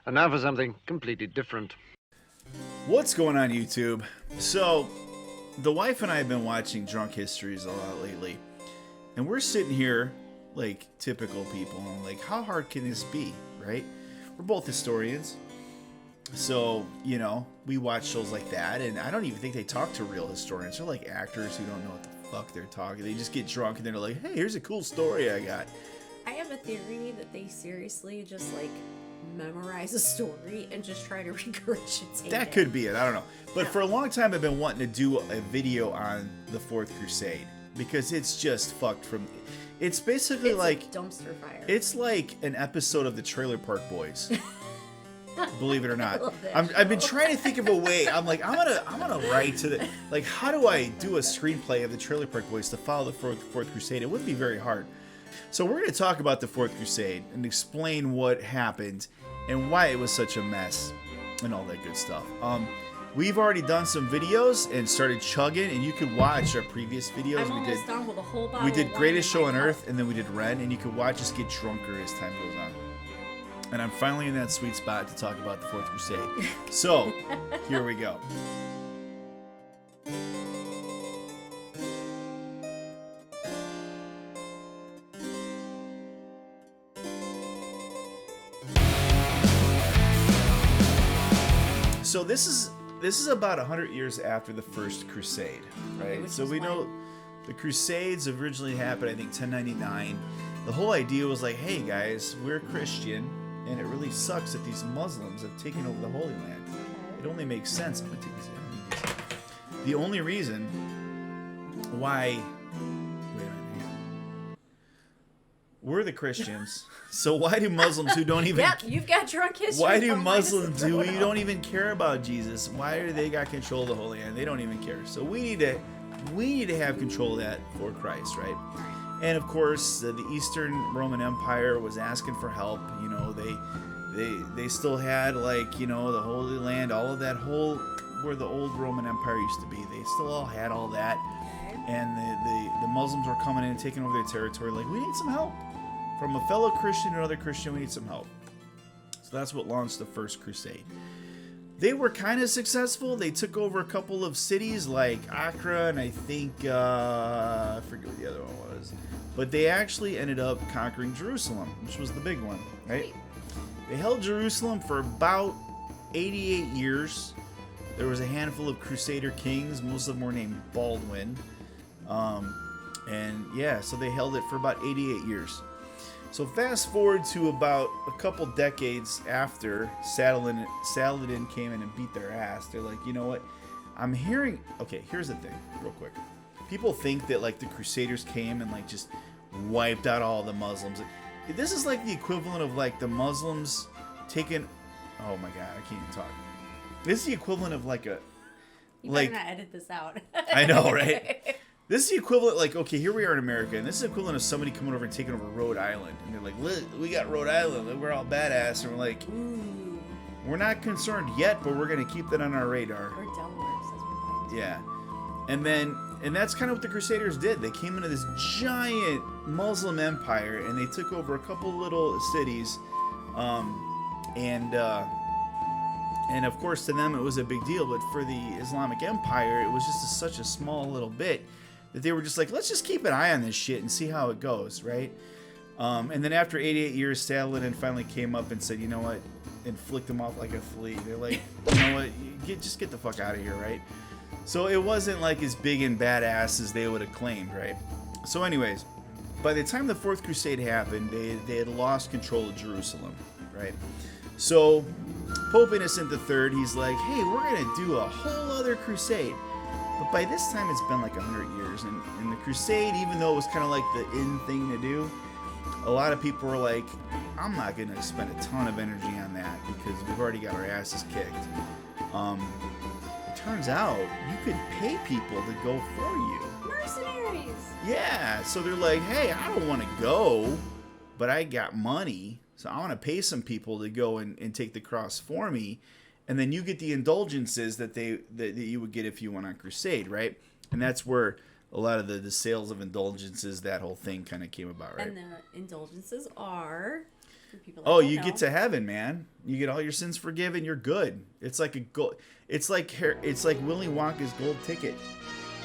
And now for something completely different. What's going on, YouTube? So, the wife and I have been watching Drunk Histories a lot lately, and we're sitting here like typical people, and like, how hard can this be, right? We're both historians, so we watch shows like that, and I don't even think they talk to real historians. They're like actors who don't know what the fuck they're talking. They just get drunk and they're like, "Hey, here's a cool story I got." I have a theory that they seriously just memorize a story and just try to regurgitate That it. could be it. I don't know. But for a long time, I've been wanting to do a video on the Fourth Crusade because it's just fucked from. It's basically It's like a dumpster fire. It's like an episode of the Trailer Park Boys. Believe it or not, I've I've been trying to think of a way. I'm like, I'm gonna write to the how do I do a screenplay of the Trailer Park Boys to follow the Fourth Crusade? It wouldn't be very hard. So we're going to talk about the Fourth Crusade and explain what happened and why it was such a mess and all that good stuff. We've already done some videos and started chugging, and you could watch our previous videos. I'm almost done with a whole bottle. We did of wine Greatest in Show my on cup. Earth, and then we did Ren, and you could watch us get drunker as time goes on. And I'm finally in that sweet spot to talk about the Fourth Crusade. So, here we go. So this is about 100 years after the First Crusade, right? Which So is we when? know the Crusades originally happened, I think, 1099. The whole idea was like, hey guys, we're Christian, and it really sucks that these Muslims have taken over the Holy Land. It only makes sense. I'm gonna take this. The only reason why, wait a minute, hang on. We're the Christians, so why do Muslims who don't even Yep, you've got drunk history. why do Don't Muslims who mind us don't even care about Jesus? Why do they got control of the Holy Land? They don't even care. So we need to have control of that for Christ, right? And of course, the Eastern Roman Empire was asking for help. They still had the Holy Land, all of that whole where the old Roman Empire used to be. They still all had all that, and the Muslims were coming in and taking over their territory. Like, we need some help. From a fellow Christian to another Christian, we need some help. So that's what launched the First Crusade. They were kind of successful. They took over a couple of cities like Accra, and I think, I forget what the other one was. But they actually ended up conquering Jerusalem, which was the big one, right? They held Jerusalem for about 88 years. There was a handful of Crusader kings. Most of them were named Baldwin. So they held it for about 88 years. So fast forward to about a couple decades after Saladin came in and beat their ass. They're like, you know what? I'm hearing... Okay, here's the thing, real quick. People think that the Crusaders came and just wiped out all the Muslims. This is like the equivalent of the Muslims taking... Oh my god, I can't even talk. This is the equivalent of a... You better not edit this out. I know, right? This is the equivalent, okay, here we are in America, and this is the equivalent of somebody coming over and taking over Rhode Island. And they're like, look, we got Rhode Island, and we're all badass. And we're like, Ooh. we're not concerned yet, but we're going to keep that on our radar. Or Delaware, says what Biden Yeah. And that's kind of what the Crusaders did. They came into this giant Muslim empire, and they took over a couple little cities. And of course, to them, it was a big deal. But for the Islamic Empire, it was just such a small little bit that they were just like, let's just keep an eye on this shit and see how it goes, right? And then after 88 years, Saladin finally came up and said, you know what, and flicked them off like a flea. They're like, you know what, just get the fuck out of here, right? So it wasn't as big and badass as they would have claimed, right? So anyways, by the time the Fourth Crusade happened, they had lost control of Jerusalem, right? So Pope Innocent III, he's like, hey, we're going to do a whole other crusade. But by this time, it's been 100 years. And the crusade, even though it was kind of the in thing to do, a lot of people were like, I'm not going to spend a ton of energy on that because we've already got our asses kicked. It turns out you could pay people to go for you. Mercenaries! Yeah, so they're like, hey, I don't want to go, but I got money. So I want to pay some people to go and take the cross for me, and then you get the indulgences that you would get if you went on crusade, right? And that's where a lot of the sales of indulgences, that whole thing kind of came about, right? And the indulgences are People Oh, don't you know. get to heaven, man. You get all your sins forgiven. You're good. It's like a gold. It's like Willy Wonka's gold ticket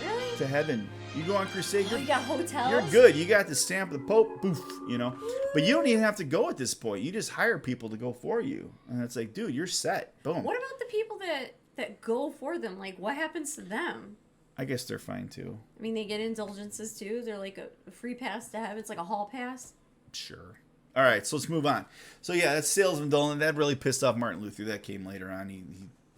Really? to heaven. You go on crusade. Oh, you got hotels? You're good. You got the stamp of the Pope. Boof. You know. But you don't even have to go at this point. You just hire people to go for you, and it's like, dude, you're set. Boom. What about the people that go for them? Like, what happens to them? I guess they're fine too. I mean, they get indulgences too. They're like a free pass to heaven. It's like a hall pass. Sure. All right, so let's move on. So yeah, that's Salesman Dolan. That really pissed off Martin Luther. That came later on. He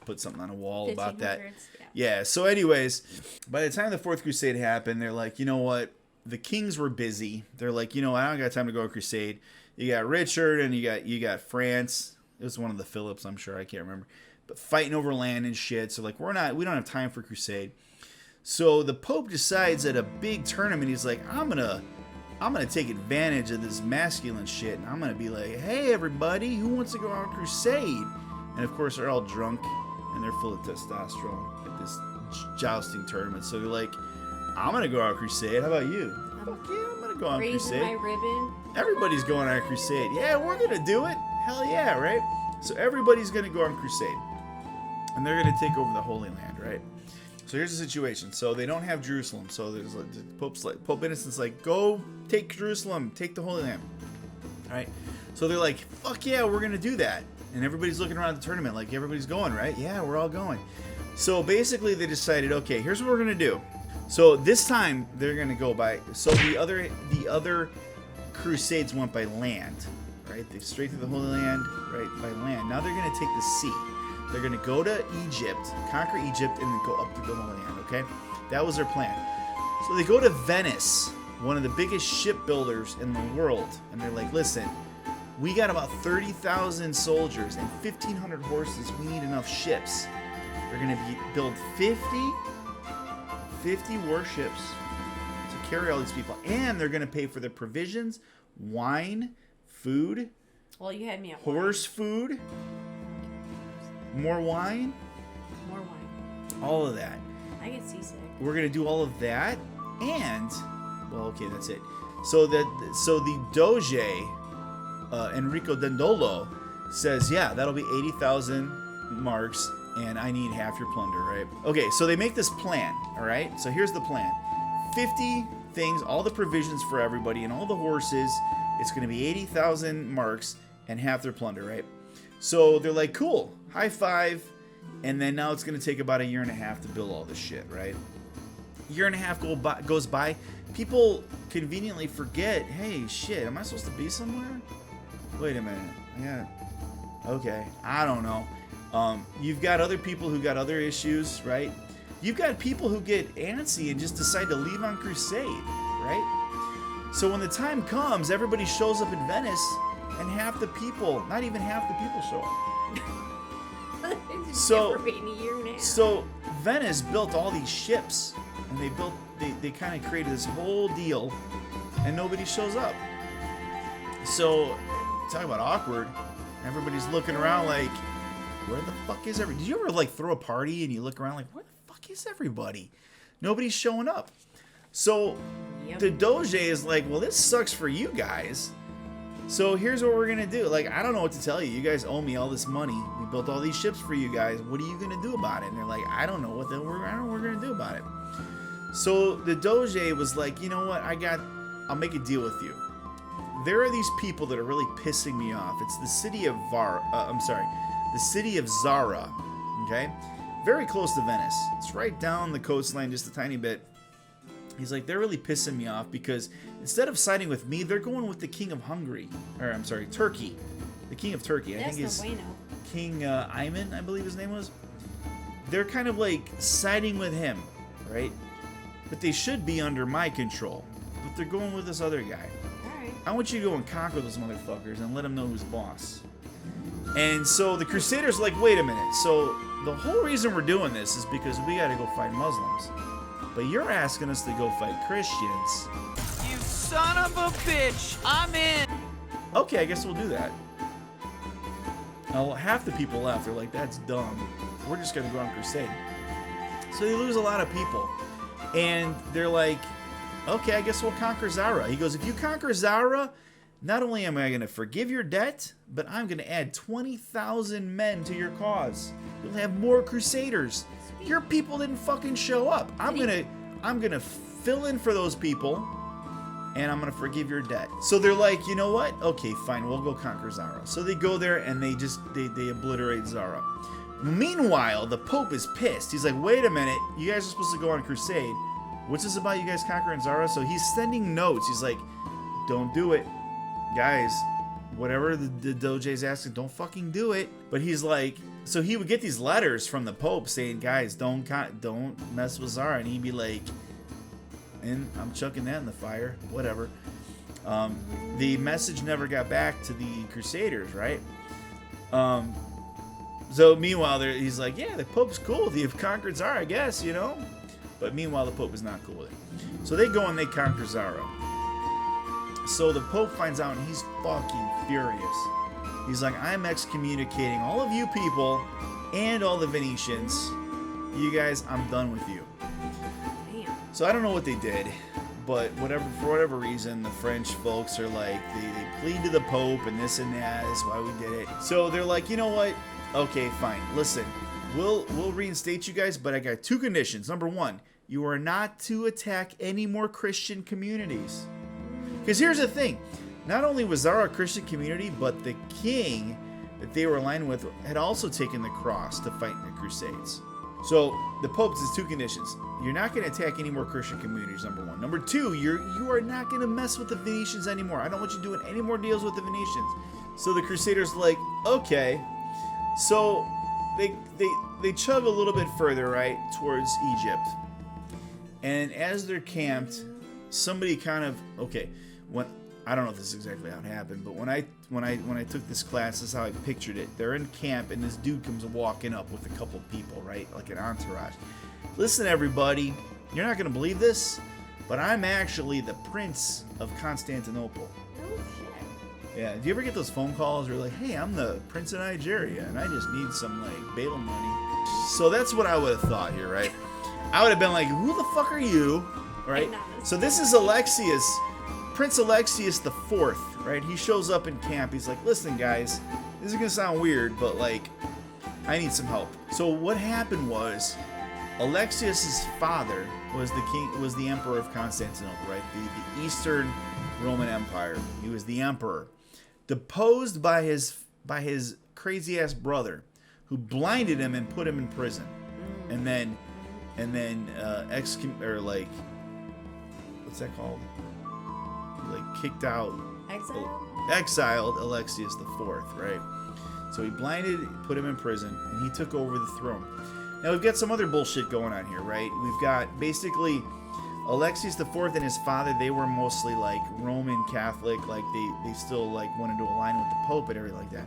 put something on a wall about that. 1500s, Yeah. So anyways, by the time the Fourth Crusade happened, they're like, you know what? The kings were busy. They're like, you know, I don't got time to go to crusade. You got Richard and you got France. It was one of the Philips, I'm sure. I can't remember. But fighting over land and shit. So like, we don't have time for crusade. So the Pope decides at a big tournament, he's like, I'm gonna take advantage of this masculine shit, and I'm gonna be like, hey everybody, who wants to go on crusade? And of course they're all drunk and they're full of testosterone at this jousting tournament. So they're like, I'm gonna go on crusade. How about you? Fuck yeah, I'm gonna go on Raising crusade. my ribbon. Everybody's going on a crusade. Yeah, we're gonna do it. Hell yeah, right? So everybody's gonna go on crusade, and they're gonna take over the Holy Land, right? So here's the situation. So they don't have Jerusalem. So there's like, Pope Innocent's like, go take Jerusalem, take the Holy Land. All right. So they're like, fuck yeah, we're gonna do that. And everybody's looking around the tournament like everybody's going, right? Yeah, we're all going. So basically they decided, okay, here's what we're gonna do. So this time they're gonna go by. So the other crusades went by land, right? They straight through the Holy Land, right, by land. Now they're gonna take the sea. They're going to go to Egypt, conquer Egypt, and then go up through the Holy Land, okay? That was their plan. So they go to Venice, one of the biggest shipbuilders in the world, and they're like, listen, we got about 30,000 soldiers and 1,500 horses. We need enough ships. They're going to build 50 warships to carry all these people, and they're going to pay for their provisions, wine, food, Well, you had me at horse food, more wine, More wine. all of that. I get seasick. We're gonna do all of that, and well, okay, that's it. So the Doge Enrico Dandolo says, yeah, that'll be 80,000 marks, and I need half your plunder, right? Okay, so they make this plan, all right? So here's the plan: 50 things, all the provisions for everybody, and all the horses. It's gonna be 80,000 marks and half their plunder, right? So they're like, cool, high five. And then now it's going to take about a year and a half to build all this shit, right? A year and a half goes by. People conveniently forget, hey, shit, am I supposed to be somewhere? Wait a minute. Yeah. Okay. I don't know. You've got other people who got other issues, right? You've got people who get antsy and just decide to leave on crusade, right? So when the time comes, everybody shows up in Venice, and half the people, not even half the people show up. So Venice built all these ships, and they kind of created this whole deal, and nobody shows up. So talk about awkward. Everybody's looking around like, where the fuck is everybody? Did you ever like throw a party and you look around like, where the fuck is everybody? Nobody's showing up. So the Doge is like, well, this sucks for you guys. So here's what we're gonna do. Like, I don't know what to tell you. You guys owe me all this money. We built all these ships for you guys. What are you gonna do about it? And they're like, I don't know what we're gonna do about it. So the Doge was like, you know what? I'll make a deal with you. There are these people that are really pissing me off. It's the city of the city of Zara. Okay, very close to Venice. It's right down the coastline, just a tiny bit. He's like, they're really pissing me off because instead of siding with me, they're going with the king of Hungary. Turkey. The king of Turkey. I think is King Ayman, I believe his name was. They're kind of like siding with him, right? But they should be under my control. But they're going with this other guy. Alright. I want you to go and conquer those motherfuckers and let them know who's boss. And so the Crusaders are like, wait a minute. So the whole reason we're doing this is because we got to go fight Muslims. But you're asking us to go fight Christians. You son of a bitch! I'm in! Okay, I guess we'll do that. Now, half the people left. They're like, that's dumb. We're just going to go on crusade. So they lose a lot of people. And they're like, okay, I guess we'll conquer Zara. He goes, if you conquer Zara, Not only am I going to forgive your debt, but I'm going to add 20,000 men to your cause. You'll have more crusaders. Your people didn't fucking show up. I'm gonna fill in for those people, and I'm gonna forgive your debt. So they're like, you know what? Okay, fine, we'll go conquer Zara. So they go there and they obliterate Zara. Meanwhile, the Pope is pissed. He's like, wait a minute, you guys are supposed to go on a crusade. What's this about you guys conquering Zara? So he's sending notes. He's like, don't do it, guys. Whatever the Doge's asking, don't fucking do it. But he's like, so he would get these letters from the Pope saying, guys, don't mess with Zara. And he'd be like, and I'm chucking that in the fire, whatever. The message never got back to the Crusaders, right? So meanwhile, he's like, yeah, the Pope's cool with you. You've conquered Zara, I guess, you know? But meanwhile, the Pope is not cool with it. So they go and they conquer Zara. So the Pope finds out and he's fucking furious. He's like, I'm excommunicating all of you people and all the Venetians. You guys, I'm done with you. Damn. So I don't know what they did, but for whatever reason, the French folks are like, they plead to the Pope and this and that is why we did it. So they're like, you know what? Okay, fine. Listen, we'll reinstate you guys, but I got 2 conditions. Number 1, you are not to attack any more Christian communities. Because here's the thing. Not only was Zara a Christian community, but the king that they were aligned with had also taken the cross to fight in the Crusades. So the Pope's has 2 conditions. You're not going to attack any more Christian communities, number 1. Number 2, you are not going to mess with the Venetians anymore. I don't want you doing any more deals with the Venetians. So the Crusaders are like, okay. So they chug a little bit further, right, towards Egypt. And as they're camped, somebody kind of, okay, I don't know if this is exactly how it happened, but when I took this class, this is how I pictured it. They're in camp, and this dude comes walking up with a couple people, right? Like an entourage. Listen, everybody, you're not going to believe this, but I'm actually the Prince of Constantinople. Oh, shit. Yeah, do you ever get those phone calls where you're like, hey, I'm the Prince of Nigeria, and I just need some, like, bail money? So that's what I would have thought here, right? I would have been like, who the fuck are you? Right? So this is Alexius, Prince Alexius the Fourth, right? He shows up in camp. He's like, listen, guys, this is going to sound weird, but, like, I need some help. So what happened was, Alexius's father was the emperor of Constantinople, right? The Eastern Roman Empire. He was the emperor, deposed by his crazy ass brother, who blinded him and put him in prison, and then what's that called? Like kicked out, exiled Alexius the Fourth, right? So he blinded, put him in prison, and he took over the throne. Now we've got some other bullshit going on here, right? We've got basically Alexius the Fourth and his father. They were mostly like Roman Catholic, like they still like wanted to align with the Pope and everything like that.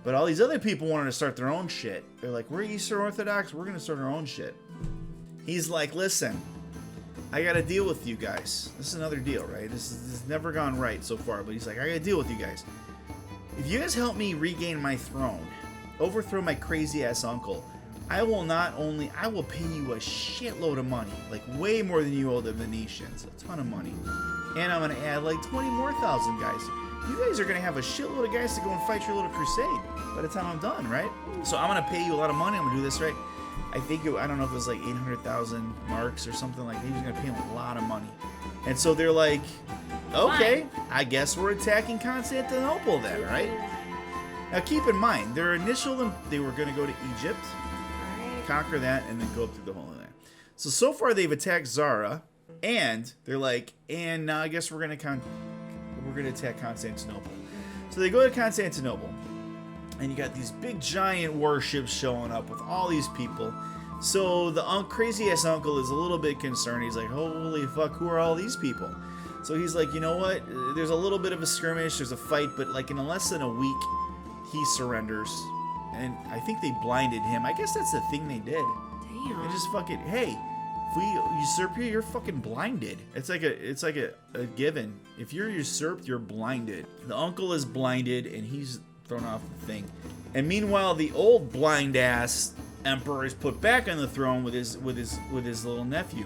But all these other people wanted to start their own shit. They're like, we're Eastern Orthodox, we're gonna start our own shit. He's like, listen, I got to deal with you guys. This is another deal, right? This has never gone right so far, but he's like, I got to deal with you guys. If you guys help me regain my throne, overthrow my crazy-ass uncle, I will pay you a shitload of money, like way more than you owe the Venetians, a ton of money. And I'm going to add like 20 more thousand guys. You guys are going to have a shitload of guys to go and fight your little crusade by the time I'm done, right? So I'm going to pay you a lot of money. I'm going to do this, right? I don't know if it was like 800,000 marks or something like that. He was going to pay him a lot of money. And so they're like, okay, I guess we're attacking Constantinople then, right? Now keep in mind, they were going to go to Egypt, conquer that, and then go up through the whole of that. So far they've attacked Zara, and they're like, and now I guess we're going to attack Constantinople. So they go to Constantinople. And you got these big giant warships showing up with all these people. So the crazy ass uncle is a little bit concerned. He's like, holy fuck, who are all these people? So he's like, you know what? There's a little bit of a skirmish, there's a fight, but like in less than a week, he surrenders. And I think they blinded him. I guess that's the thing they did. Damn. They just fucking, hey, if we usurp you, you're fucking blinded. It's like a given. If you're usurped, you're blinded. The uncle is blinded, and he's thrown off the thing. And meanwhile, the old blind ass emperor is put back on the throne with his little nephew.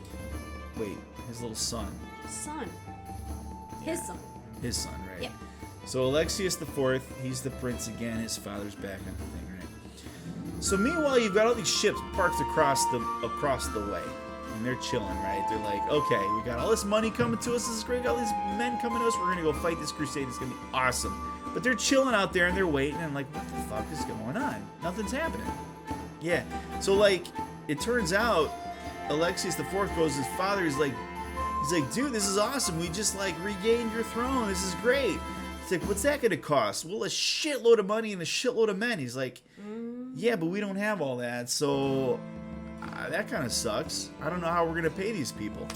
Wait, his little son. Son. His son. His son, right? Yeah. So Alexius IV, he's the prince again. His father's back on the thing, right? So meanwhile, you've got all these ships parked across the way, and they're chilling, right? They're like, okay, we got all this money coming to us. This is great. Got all these men coming to us. We're gonna go fight this crusade. It's gonna be awesome. But they're chilling out there and they're waiting. And like, what the fuck is going on? Nothing's happening. Yeah. So like, it turns out Alexius IV goes to his father. He's like, dude, this is awesome. We just like regained your throne. This is great. He's like, what's that gonna cost? Well, a shitload of money and a shitload of men. He's like, yeah, but we don't have all that. So that kind of sucks. I don't know how we're gonna pay these people.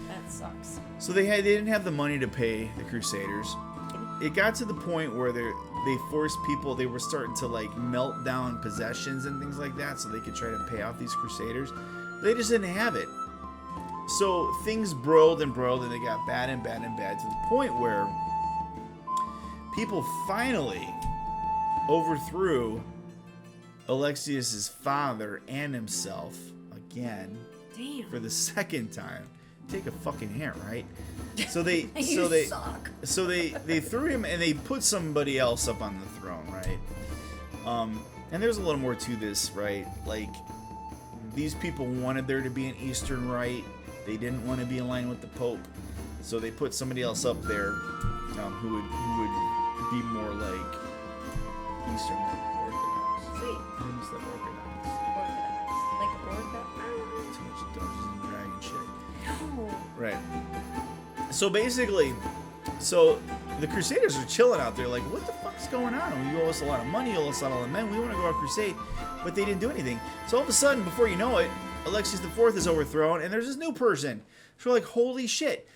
That sucks. So they didn't have the money to pay the Crusaders. It got to the point where they forced people. They were starting to like melt down possessions and things like that, so they could try to pay off these Crusaders. They just didn't have it. So things broiled and broiled, and they got bad and bad and bad to the point where people finally overthrew Alexius's father and himself again. Damn. For the second time. Take a fucking hint, right? So they suck. so they threw him and they put somebody else up on the throne, right? And there's a little more to this, right? Like, these people wanted there to be an Eastern Rite. They didn't want to be in line with the Pope, so they put somebody else up there who would be more like Eastern Orthodox. Sweet. I didn't say Orthodox. Orthodox. Like Orthodox. Too much Dungeons and Dragons shit. No. Right. So basically, the Crusaders are chilling out there like, what the fuck's going on? You owe us a lot of money, you owe us a lot of men, we want to go on crusade. But they didn't do anything. So all of a sudden, before you know it, Alexius IV is overthrown, and there's this new person. So we're like, holy shit.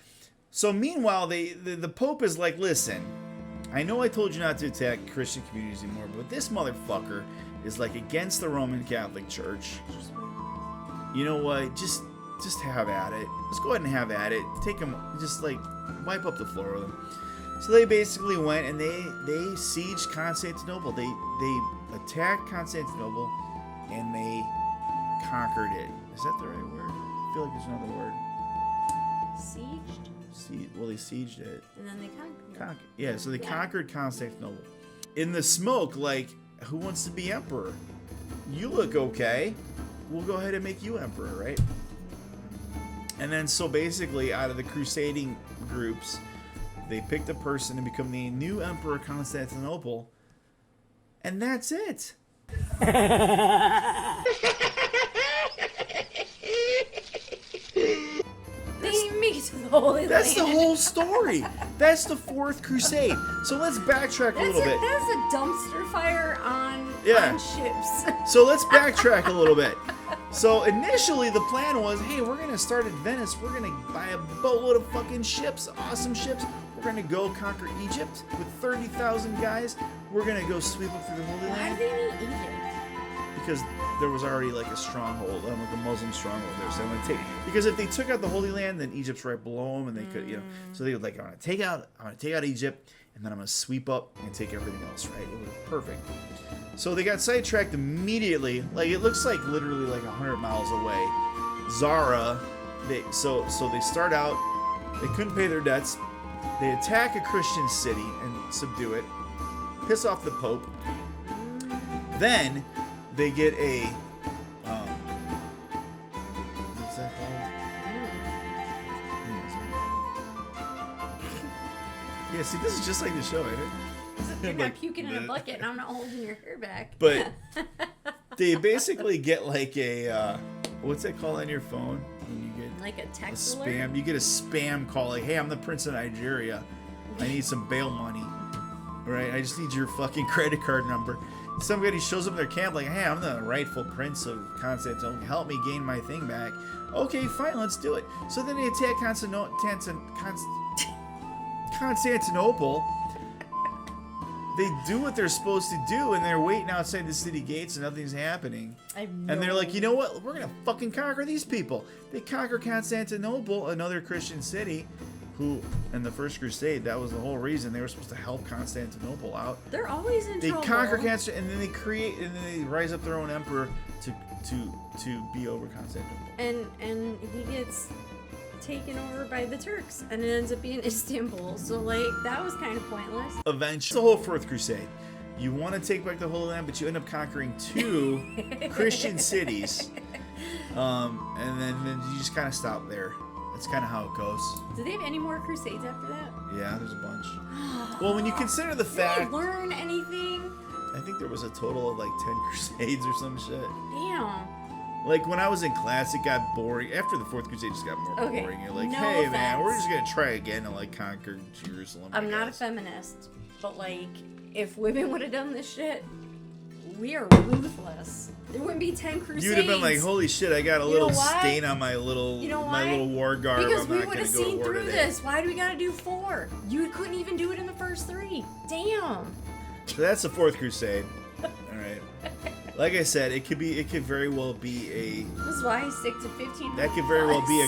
So meanwhile, the Pope is like, listen, I know I told you not to attack Christian communities anymore, but this motherfucker is like against the Roman Catholic Church. You know what? Just have at it. Just go ahead and have at it. Take him, just like wipe up the floor with him. So they basically went and they sieged Constantinople. They attacked Constantinople and they conquered it. Is that the right word? I feel like there's another word. Sieged? Well, they sieged it. And then they conquered. Yeah, so they conquered Constantinople. In the smoke, like, who wants to be emperor? You look okay. We'll go ahead and make you emperor, right? And then, so basically, out of the crusading groups, they picked a person to become the new emperor of Constantinople. And that's it. They meet the Holy That's the Land. whole story. That's the Fourth Crusade. So let's backtrack a little bit. That's a dumpster fire on ships. So let's backtrack a little bit. So initially the plan was, hey, we're going to start at Venice. We're going to buy a boatload of fucking ships, awesome ships. We're going to go conquer Egypt with 30,000 guys. We're going to go sweep up through the Holy Why Land. do they need Egypt? Because there was already like a stronghold, like a Muslim stronghold there. So I'm gonna take, because if they took out the Holy Land, then Egypt's right below them, and they could, So they would like, I'm gonna take out Egypt, and then I'm gonna sweep up and take everything else, right? It was perfect. So they got sidetracked immediately. Like, it looks like literally like 100 miles away. Zara, so they start out. They couldn't pay their debts. They attack a Christian city and subdue it. Piss off the Pope. Then they get a, what's that called? Yeah, see, this is just like the show, ain't it? You're not puking in a bucket and I'm not holding your hair back. But they basically get like a, what's that called on your phone? When you get like a text spam. alert? You get a spam call like, hey, I'm the Prince of Nigeria. I need some bail money. Right? I just need your fucking credit card number. Somebody shows up in their camp like, hey, I'm the rightful prince of Constantinople. Help me gain my thing back. Okay, fine, let's do it. So then they attack Constantinople. They do what they're supposed to do, and they're waiting outside the city gates, and nothing's happening. And they're like, you know what? We're going to fucking conquer these people. They conquer Constantinople, another Christian city, who, in the First Crusade, that was the whole reason they were supposed to help Constantinople out. They're always in trouble. They conquer Constantinople, and then they create, and then they rise up their own emperor to be over Constantinople. And he gets taken over by the Turks, and it ends up being Istanbul. So like that was kind of pointless. Eventually, the whole Fourth Crusade. You want to take back the Holy Land, but you end up conquering 2 Christian cities, and then you just kind of stop there. That's kind of how it goes. Did they have any more crusades after that? Yeah, there's a bunch. Well, when you consider the Did fact, they learn anything? I think there was a total of like 10 crusades or some shit. Damn. Like when I was in class, it got boring. After the Fourth Crusade, it just got more Okay, boring. You're like, no hey man, we're offense. just gonna try again and like conquer Jerusalem. I I'm not a guess. feminist, but like, if women would have done this shit, we are ruthless. There wouldn't be 10 crusades. You'd have been like, holy shit, I got a You little know why? stain on my little You know my why? little war garb. Because I'm we not would gonna have go to seen war through today. this. Why do we gotta do 4? You couldn't even do it in the first 3. Damn. So that's the Fourth Crusade. All right. Like I said, it could very well be This is why I stick to 15. that could very well be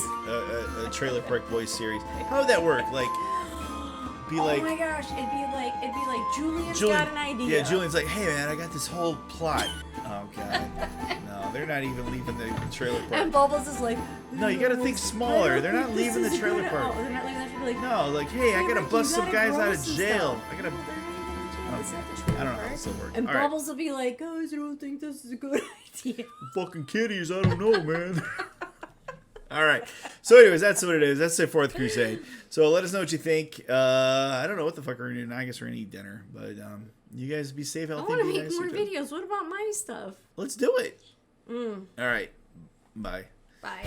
a Trailer Park Boys series. How would that work? Like, be Oh like, my gosh, it'd be like Julian's Julian, got an idea. yeah, Julian's like, hey man, I got this whole plot. Oh god, no, they're not even leaving the trailer park. And Bubbles is like, No, you gotta think smaller. They're not leaving the trailer park. Oh, they're not leaving that. They're like, No, like, hey, I gotta Rick, bust you some gotta guys grow out of some jail. stuff. I gotta. Well, they're not even gonna do this at the trailer I don't know how park. this will work. And All right. Bubbles will be like, guys, I don't think this is a good idea. Fucking kitties, I don't know, man. All right. So, anyways, that's what it is. That's the Fourth Crusade. So, let us know what you think. I don't know what the fuck we're gonna do. I guess we're gonna eat dinner. But you guys be safe, I healthy, want to be make nice more to each other. videos. What about my stuff? Let's do it. Mm, All right. Bye. bye.